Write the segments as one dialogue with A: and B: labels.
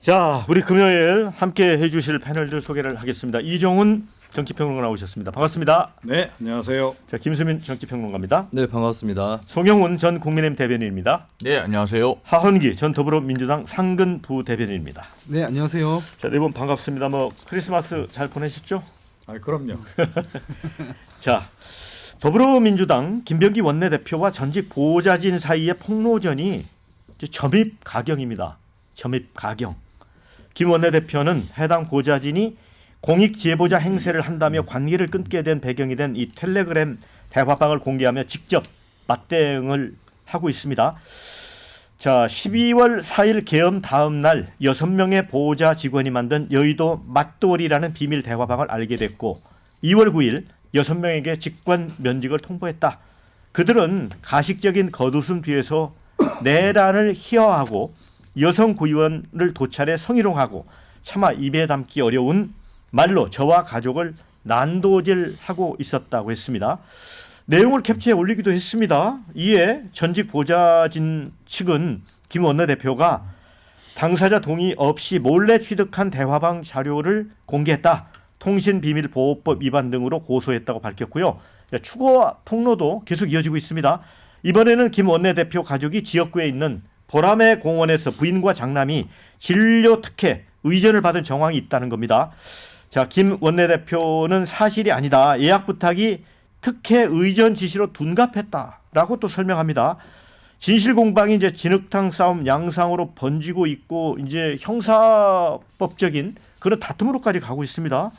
A: 자, 우리 금요일 함께 해주실 패널들 소개를 하겠습니다. 이종훈 정치평론가 나오셨습니다. 반갑습니다.
B: 네, 안녕하세요.
A: 자, 김수민 정치평론가입니다.
C: 네, 반갑습니다.
A: 송영훈 전 국민의힘 대변인입니다.
D: 네, 안녕하세요.
A: 하헌기 전 더불어민주당 상근 부대변인입니다.
E: 네, 안녕하세요.
A: 자, 네 분 반갑습니다. 뭐 크리스마스 잘 보내셨죠?
B: 아, 그럼요.
A: 자, 더불어민주당 김병기 원내대표와 전직 보좌진 사이의 폭로전이 이제 점입 가경입니다. 점입 가경. 김 원내대표는 해당 보좌진이 공익 제보자 행세를 한다며 관계를 끊게 된 배경이 된 이 텔레그램 대화방을 공개하며 직접 맞대응을 하고 있습니다. 자, 12월 4일 계엄 다음 날 6명의 보좌 직원이 만든 여의도 맛돌이라는 비밀 대화방을 알게 됐고 2월 9일 6명에게 직권 면직을 통보했다. 그들은 가식적인 겉웃음 뒤에서 내란을 희화하고 여성 구의원을 도찰해 성희롱하고 차마 입에 담기 어려운 말로 저와 가족을 난도질하고 있었다고 했습니다. 내용을 캡처해 올리기도 했습니다. 이에 전직 보좌진 측은 김 원내대표가 당사자 동의 없이 몰래 취득한 대화방 자료를 공개했다. 통신비밀보호법 위반 등으로 고소했다고 밝혔고요. 추가 폭로도 계속 이어지고 있습니다. 이번에는 김 원내대표 가족이 지역구에 있는 보라매 공원에서 부인과 장남이 진료 특혜 의전을 받은 정황이 있다는 겁니다. 자, 김 원내대표는 사실이 아니다. 예약 부탁이 특혜 의전 지시로 둔갑했다라고 또 설명합니다. 진실 공방이 이제 진흙탕 싸움 양상으로 번지고 있고 이제 형사법적인 그런 다툼으로까지 가고 있습니다.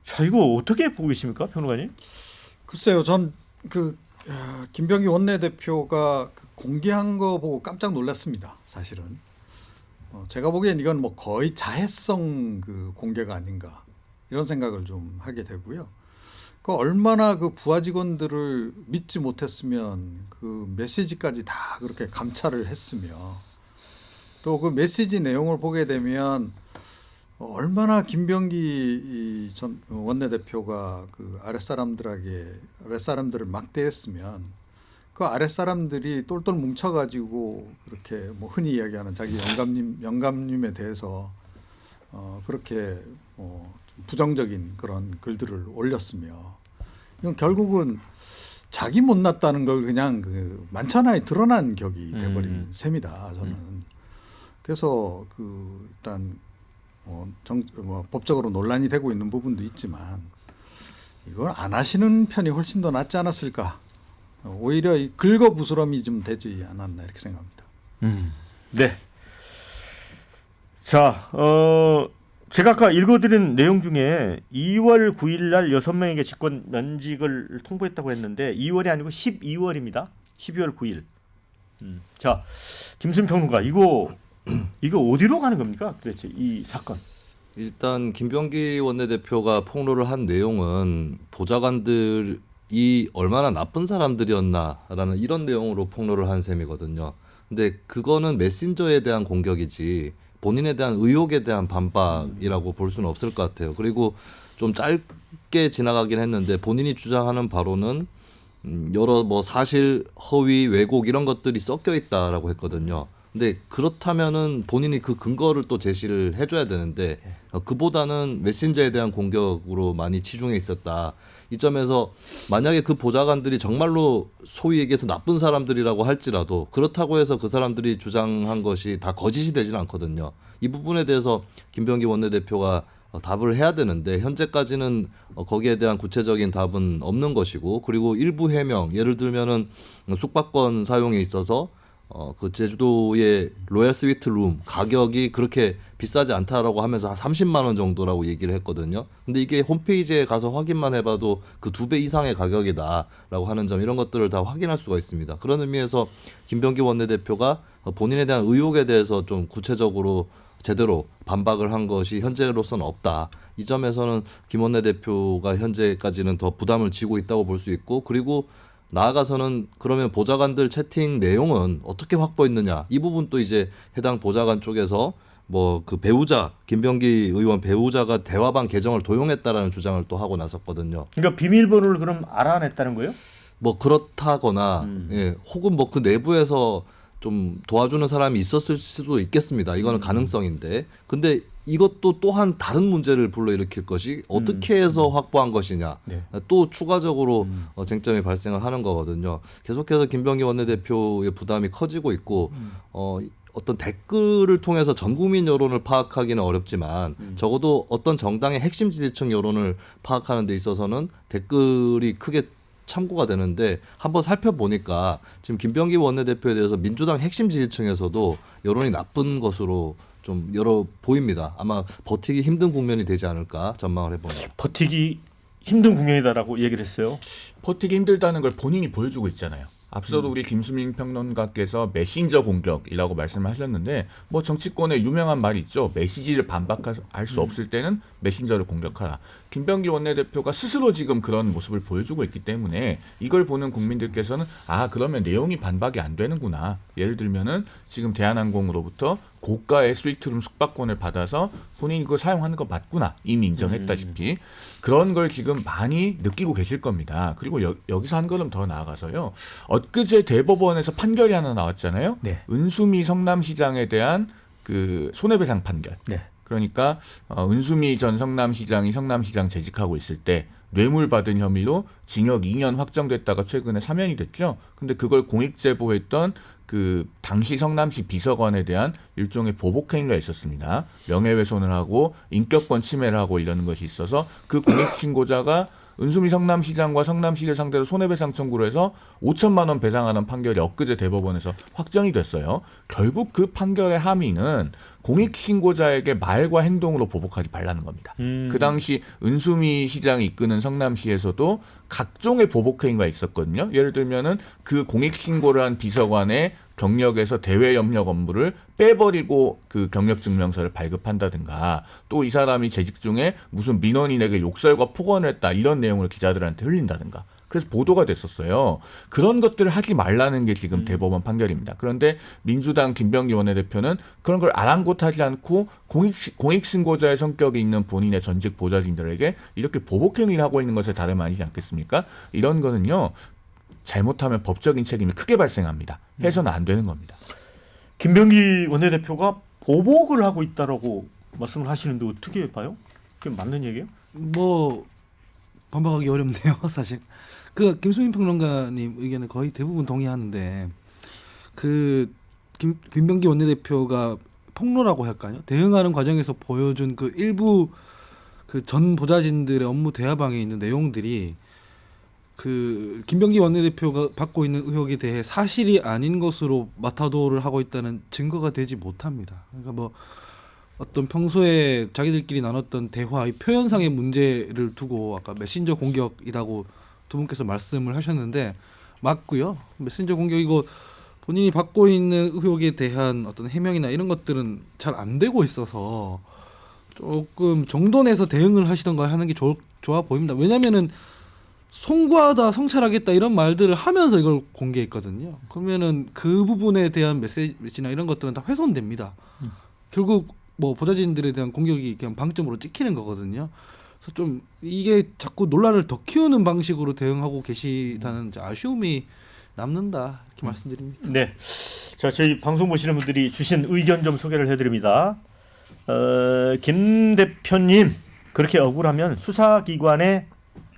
A: 자, 이거 어떻게 보고 계십니까, 평론가님?
B: 글쎄요, 전 김병기 원내대표가 공개한 거 보고 깜짝 놀랐습니다. 사실은 제가 보기엔 이건 뭐 거의 자해성 공개가 아닌가 이런 생각을 좀 하게 되고요. 그 얼마나 그 부하 직원들을 믿지 못했으면 그 메시지까지 다 그렇게 감찰을 했으며 또 그 메시지 내용을 보게 되면 얼마나 김병기 전 원내대표가 그 아랫사람들을 막대했으면 그 아랫사람들이 똘똘 뭉쳐가지고 그렇게 뭐 흔히 이야기하는 자기 영감님에 대해서 그렇게 부정적인 그런 글들을 올렸으며 이건 결국은 자기 못났다는 걸 그냥 그 만천하에 드러난 격이 돼버린 셈이다 저는. 그래서 일단 법적으로 논란이 되고 있는 부분도 있지만 이걸 안 하시는 편이 훨씬 더 낫지 않았을까. 오히려 이 긁어부스럼이 좀 되지 않았나 이렇게 생각합니다.
A: 네. 자, 제가 아까 읽어드린 내용 중에 2월 9일 날 6명에게 직권 면직을 통보했다고 했는데 2월이 아니고 12월입니다. 12월 9일. 자, 김순 평론가 이거 어디로 가는 겁니까? 도대체 이 사건.
C: 일단 김병기 원내대표가 폭로를 한 내용은 보좌관들이 얼마나 나쁜 사람들이었나라는 이런 내용으로 폭로를 한 셈이거든요. 근데 그거는 메신저에 대한 공격이지 본인에 대한 의혹에 대한 반박이라고 볼 수는 없을 것 같아요. 그리고 좀 짧게 지나가긴 했는데 본인이 주장하는 바로는 여러 뭐 사실, 허위, 왜곡 이런 것들이 섞여 있다라고 했거든요. 근데 그렇다면은 본인이 그 근거를 또 제시를 해줘야 되는데 그보다는 메신저에 대한 공격으로 많이 치중해 있었다. 이 점에서 만약에 그 보좌관들이 정말로 소위 얘기해서 나쁜 사람들이라고 할지라도 그렇다고 해서 그 사람들이 주장한 것이 다 거짓이 되지는 않거든요. 이 부분에 대해서 김병기 원내대표가 답을 해야 되는데 현재까지는 거기에 대한 구체적인 답은 없는 것이고 그리고 일부 해명 예를 들면은 숙박권 사용에 있어서 그 제주도의 로얄 스위트 룸 가격이 그렇게 비싸지 않다라고 하면서 한 30만 원 정도라고 얘기를 했거든요. 근데 이게 홈페이지에 가서 확인만 해봐도 그 2배 이상의 가격이다라고 하는 점 이런 것들을 다 확인할 수가 있습니다. 그런 의미에서 김병기 원내대표가 본인에 대한 의혹에 대해서 좀 구체적으로 제대로 반박을 한 것이 현재로서는 없다. 이 점에서는 김 원내대표가 현재까지는 더 부담을 지고 있다고 볼 수 있고 그리고 나아가서는 그러면 보좌관들 채팅 내용은 어떻게 확보했느냐 이 부분도 이제 해당 보좌관 쪽에서 뭐 그 배우자 김병기 의원 배우자가 대화방 계정을 도용했다라는 주장을 또 하고 나섰거든요.
A: 그러니까 비밀번호를 그럼 알아냈다는 거예요?
C: 뭐 그렇다거나 예, 혹은 뭐 그 내부에서 좀 도와주는 사람이 있었을 수도 있겠습니다. 이거는 가능성인데, 근데 이것도 또한 다른 문제를 불러일으킬 것이 어떻게 해서 확보한 것이냐.
A: 네.
C: 또 추가적으로 쟁점이 발생을 하는 거거든요. 계속해서 김병기 원내대표의 부담이 커지고 있고 어떤 댓글을 통해서 전 국민 여론을 파악하기는 어렵지만 적어도 어떤 정당의 핵심 지지층 여론을 파악하는 데 있어서는 댓글이 크게 참고가 되는데, 한번 살펴보니까 지금 김병기 원내대표에 대해서 민주당 핵심 지지층에서도 여론이 나쁜 것으로 좀 여러 보입니다. 아마 버티기 힘든 국면이 되지 않을까 전망을 해봅니다.
A: 버티기 힘든 국면이다라고 얘기를 했어요.
D: 버티기 힘들다는 걸 본인이 보여주고 있잖아요. 앞서도 우리 김수민 평론가께서 메신저 공격이라고 말씀하셨는데, 뭐 정치권에 유명한 말이 있죠. 메시지를 반박할 수 없을 때는 메신저를 공격하라. 김병기 원내대표가 스스로 지금 그런 모습을 보여주고 있기 때문에 이걸 보는 국민들께서는 아, 그러면 내용이 반박이 안 되는구나. 예를 들면은 지금 대한항공으로부터 고가의 스위트룸 숙박권을 받아서 본인이 그거 사용하는 거 맞구나. 이미 인정했다시피 그런 걸 지금 많이 느끼고 계실 겁니다. 그리고 여기서 한 걸음 더 나아가서요. 엊그제 대법원에서 판결이 하나 나왔잖아요.
A: 네.
D: 은수미 성남시장에 대한 그 손해배상 판결.
A: 네.
D: 그러니까 은수미 전 성남시장이 성남시장 재직하고 있을 때 뇌물 받은 혐의로 징역 2년 확정됐다가 최근에 사면이 됐죠. 근데 그걸 공익 제보했던 그 당시 성남시 비서관에 대한 일종의 보복 행위가 있었습니다. 명예훼손을 하고 인격권 침해를 하고 이러는 것이 있어서 그 공익 신고자가 은수미 성남시장과 성남시를 상대로 손해배상 청구를 해서 5천만 원 배상하는 판결이 엊그제 대법원에서 확정이 됐어요. 결국 그 판결의 함의는 공익신고자에게 말과 행동으로 보복하지 말라는 겁니다. 그 당시 은수미 시장이 이끄는 성남시에서도 각종의 보복 행위가 있었거든요. 예를 들면은 그 공익신고를 한 비서관의 경력에서 대외 협력 업무를 빼버리고 그 경력증명서를 발급한다든가, 또 이 사람이 재직 중에 무슨 민원인에게 욕설과 폭언을 했다 이런 내용을 기자들한테 흘린다든가. 그래서 보도가 됐었어요. 그런 것들을 하지 말라는 게 지금 대법원 판결입니다. 그런데 민주당 김병기 원내대표는 그런 걸 아랑곳하지 않고 공익신고자의 성격이 있는 본인의 전직 보좌진들에게 이렇게 보복행위를 하고 있는 것에 다름 아니지 않겠습니까? 이런 거는요, 잘못하면 법적인 책임이 크게 발생합니다. 해서는 안 되는 겁니다.
A: 김병기 원내대표가 보복을 하고 있다라고 말씀을 하시는데 어떻게 봐요? 그게 맞는 얘기예요?
E: 뭐 반박하기 어렵네요, 사실. 그 김수민 평론가님 의견은 거의 대부분 동의하는데, 그 김병기 원내대표가 폭로라고 할까요? 대응하는 과정에서 보여준 그 일부 그 전 보좌진들의 업무 대화방에 있는 내용들이 그 김병기 원내대표가 받고 있는 의혹에 대해 사실이 아닌 것으로 마타도를 하고 있다는 증거가 되지 못합니다. 그러니까 뭐 어떤 평소에 자기들끼리 나눴던 대화의 표현상의 문제를 두고 아까 메신저 공격이라고 두 분께서 말씀을 하셨는데 맞고요. 메신저 공격이고 본인이 받고 있는 의혹에 대한 어떤 해명이나 이런 것들은 잘 안 되고 있어서 조금 정돈해서 대응을 하시던가 하는 게 좋아 보입니다. 왜냐면은 송구하다, 성찰하겠다 이런 말들을 하면서 이걸 공개했거든요. 그러면은 그 부분에 대한 메시지나 이런 것들은 다 훼손됩니다. 결국 뭐 보좌진들에 대한 공격이 그냥 방점으로 찍히는 거거든요. 그래서 좀 이게 자꾸 논란을 더 키우는 방식으로 대응하고 계시다는 이제 아쉬움이 남는다 이렇게 말씀드립니다.
A: 네. 자, 저희 방송 보시는 분들이 주신 의견 좀 소개를 해드립니다. 김 대표님, 그렇게 억울하면 수사기관에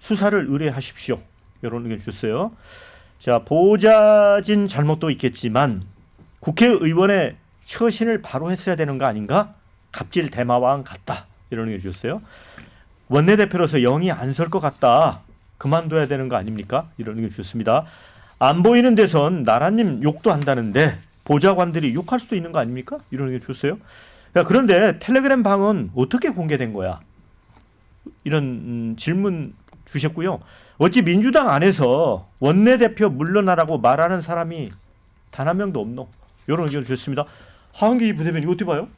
A: 수사를 의뢰하십시오. 이런 의견 주셨어요. 자, 보좌진 잘못도 있겠지만 국회의원의 처신을 바로 했어야 되는 거 아닌가? 갑질 대마왕 같다. 이런 의견 주셨어요. 원내대표로서 영이 안 설 것 같다. 그만둬야 되는 거 아닙니까? 이런 의견 주셨습니다. 안 보이는 데선 나라님 욕도 한다는데 보좌관들이 욕할 수도 있는 거 아닙니까? 이런 의견 주셨어요. 야, 그런데 텔레그램 방은 어떻게 공개된 거야? 이런 질문 주셨고요. 어찌 민주당 안에서 원내대표 물러나라고 말하는 사람이 단 한 명도 없노? 이런 의견 주셨습니다. 하은기 부대변인 어떻게 봐요?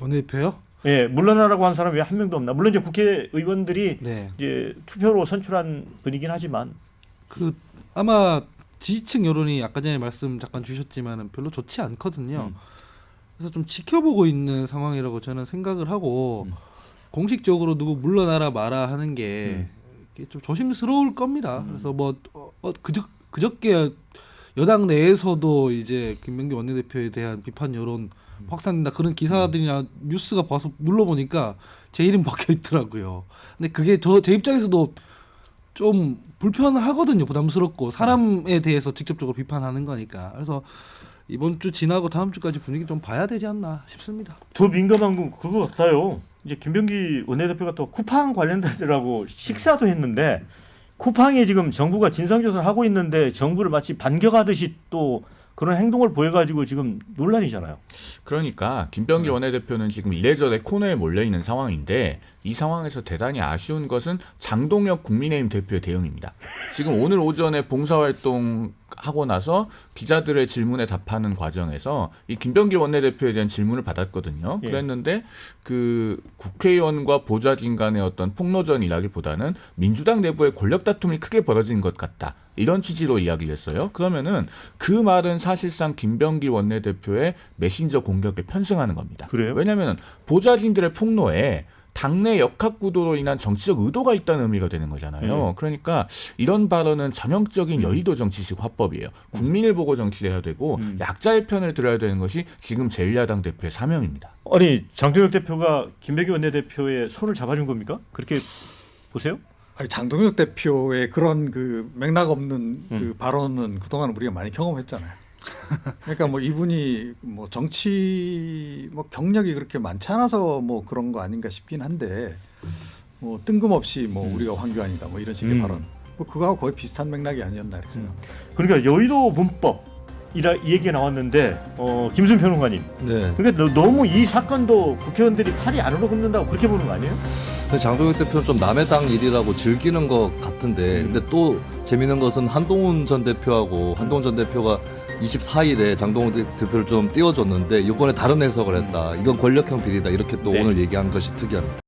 E: 원내대표요?
A: 예, 물러나라고 한 사람이 왜 한 명도 없나? 물론 이제 국회의원들이
E: 네.
A: 이제 투표로 선출한 분이긴 하지만
E: 그 아마 지지층 여론이 아까 전에 말씀 잠깐 주셨지만은 별로 좋지 않거든요. 그래서 좀 지켜보고 있는 상황이라고 저는 생각을 하고 공식적으로 누구 물러나라 마라 하는 게 좀 조심스러울 겁니다. 그래서 뭐 그저께 여당 내에서도 이제 김병기 원내대표에 대한 비판 여론 확산된다 그런 기사들이나 뉴스가 봐서 눌러보니까 제 이름 박혀 있더라고요. 근데 그게 제 입장에서도 좀 불편하거든요. 부담스럽고 사람에 대해서 직접적으로 비판하는 거니까. 그래서 이번 주 지나고 다음 주까지 분위기 좀 봐야 되지 않나 싶습니다.
A: 더 민감한 건 그거 같아요. 이제 김병기 원내대표가 또 쿠팡 관련자들하고 식사도 했는데 쿠팡이 지금 정부가 진상조사를 하고 있는데 정부를 마치 반격하듯이 또 그런 행동을 보여가지고 지금 논란이잖아요.
D: 그러니까 김병기 원내대표는 지금 이래저래 코너에 몰려 있는 상황인데 이 상황에서 대단히 아쉬운 것은 장동혁 국민의힘 대표의 대응입니다. 지금 오늘 오전에 봉사활동 하고 나서 기자들의 질문에 답하는 과정에서 이 김병기 원내대표에 대한 질문을 받았거든요.
A: 예.
D: 그랬는데 그 국회의원과 보좌진 간의 어떤 폭로전이라기보다는 민주당 내부의 권력 다툼이 크게 벌어진 것 같다. 이런 취지로 이야기를 했어요. 그러면은 그 말은 사실상 김병기 원내대표의 메신저 공격에 편승하는 겁니다.
A: 그래요?
D: 왜냐하면 보좌진들의 폭로에 당내 역학구도로 인한 정치적 의도가 있다는 의미가 되는 거잖아요. 그러니까 이런 발언은 전형적인 여의도 정치식 화법이에요. 국민을 보고 정치를 해야 되고 약자의 편을 들어야 되는 것이 지금 제1야당 대표의 사명입니다.
A: 아니 장동혁 대표가 김병기 원내대표의 손을 잡아준 겁니까? 그렇게 보세요?
B: 아니, 장동혁 대표의 그런 그 맥락 없는 그 발언은 그동안 우리가 많이 경험했잖아요. 그러니까 뭐 이분이 뭐 정치 뭐 경력이 그렇게 많지 않아서 뭐 그런 거 아닌가 싶긴 한데 뭐 뜬금없이 뭐 우리가 황교안이다 뭐 이런 식의 발언 뭐 그거하고 거의 비슷한 맥락이 아니었나 이렇게 생각합니다.
A: 그러니까 여의도 문법 이 얘기가 나왔는데 김순 평론가님.
C: 네.
A: 그러니까 너무 이 사건도 국회의원들이 팔이 안으로 굽는다고 그렇게 보는 거 아니에요?
C: 근데 장동혁 대표는 좀 남의 당 일이라고 즐기는 것 같은데 근데 또 재밌는 것은 한동훈 전 대표하고 한동훈 전 대표가 24일에 장동훈 대표를 좀 띄워줬는데 이번에 다른 해석을 했다. 이건 권력형 비리다. 이렇게 또
A: 네.
C: 오늘 얘기한 것이 특이합니다.